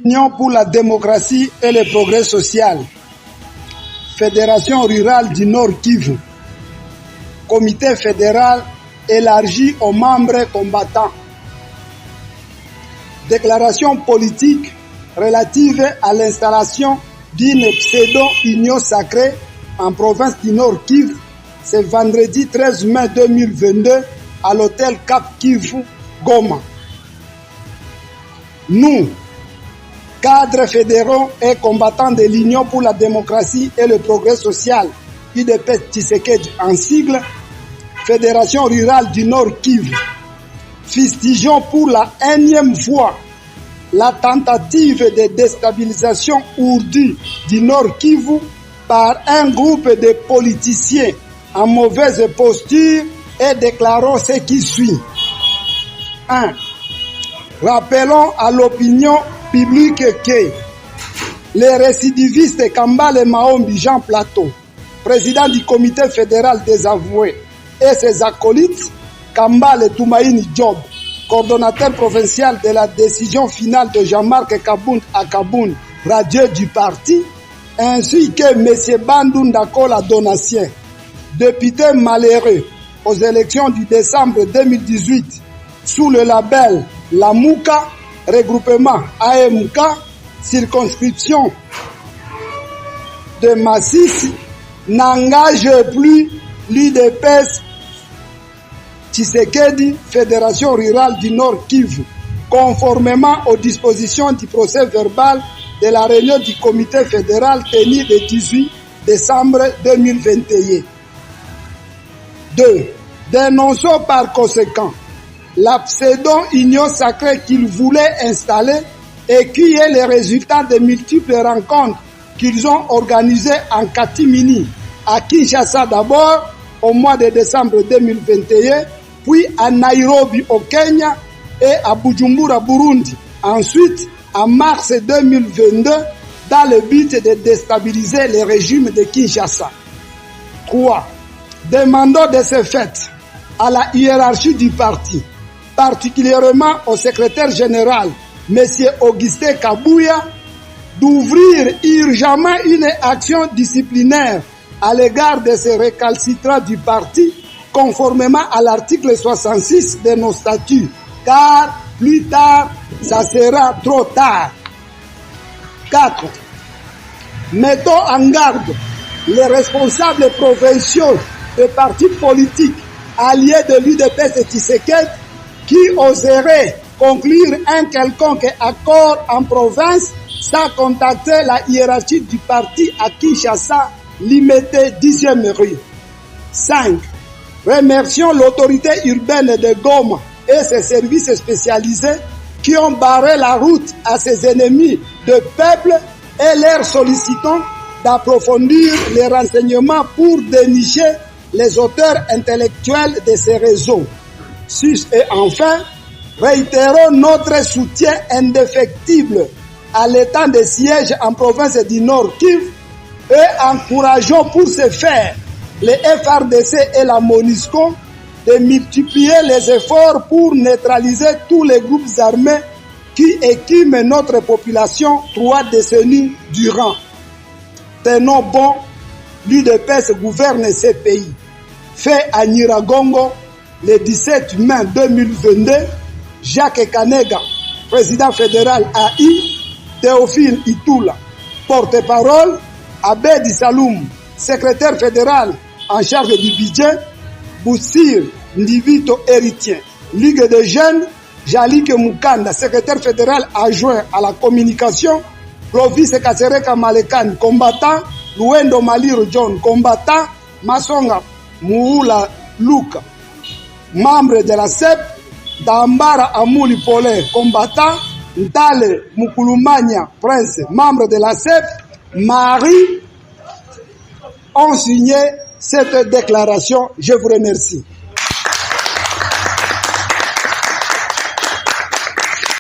Union pour la démocratie et le progrès social, Fédération rurale du Nord Kivu, Comité fédéral élargi aux membres combattants. Déclaration politique relative à l'installation d'une pseudo-union sacrée en province du Nord Kivu, ce vendredi 13 mai 2022 à l'hôtel Cap Kivu, Goma. Nous, cadres fédéraux et combattants de l'Union pour la démocratie et le progrès social, UDPS Tshisekedi en sigle, Fédération rurale du Nord Kivu, fustigeons pour la énième fois la tentative de déstabilisation ourdue du Nord Kivu par un groupe de politiciens en mauvaise posture et déclarons ce qui suit. 1. Rappelons à l'opinion publique que les récidivistes Kambale Maombi Jean Plateau, président du comité fédéral des avoués, et ses acolytes, Kambale Toumaïni Job, coordonnateur provincial de la décision finale de Jean-Marc Kabound à Kabound, radieux du parti, ainsi que M. Bandou Ndakola Donatien, député malheureux aux élections du décembre 2018 sous le label La Mouka, regroupement AMK, circonscription de Massissi, n'engage plus l'UDPS Tshisekedi, Fédération rurale du Nord Kivu, conformément aux dispositions du procès verbal de la réunion du comité fédéral tenue le 18 décembre 2021. 2. Dénonçons par conséquent la pseudo-union sacrée qu'ils voulaient installer et qui est le résultat de multiples rencontres qu'ils ont organisées en catimini, à Kinshasa d'abord au mois de décembre 2021, puis à Nairobi au Kenya et à Bujumbura, Burundi. Ensuite, en mars 2022, dans le but de déstabiliser le régime de Kinshasa. 3. Demandons de ce fait à la hiérarchie du parti, particulièrement au secrétaire général, M. Augustin Kabouya, d'ouvrir urgemment une action disciplinaire à l'égard de ces récalcitrants du parti, conformément à l'article 66 de nos statuts, car plus tard, ça sera trop tard. 4. Mettons en garde les responsables provinciaux des partis politiques alliés de l'UDPS Tshisekedi qui oseraient conclure un quelconque accord en province sans contacter la hiérarchie du parti à Kinshasa, limité 10e rue. 5. Remercions l'autorité urbaine de Goma et ses services spécialisés qui ont barré la route à ses ennemis de peuple et leur sollicitons d'approfondir les renseignements pour dénicher les auteurs intellectuels de ces réseaux. 6. Et enfin, réitérons notre soutien indéfectible à l'état de siège en province du Nord Kivu et encourageons pour ce faire les FRDC et la MONUSCO de multiplier les efforts pour neutraliser tous les groupes armés qui écument notre population 3 décennies durant. Tenons bon, l'UDPS gouverne ces pays. Fait à Nyiragongo le 17 mai 2022, Jacques Kanega, président fédéral AI, Théophile Itoula, porte-parole, Abedi Saloum, secrétaire fédéral en charge du budget, Boussir Ndivito héritier, Ligue des jeunes, Jalike Mukanda, secrétaire fédéral adjoint à la communication, Clovis Kasereka Malekan, combattant, Luendo Maliro John, combattant, Masonga Muula Luka, membre de la CEP, Dambara Amouli Paulin, combattant, Ntale Mukulumania Prince, membre de la CEP, Marie, ont signé cette déclaration. Je vous remercie.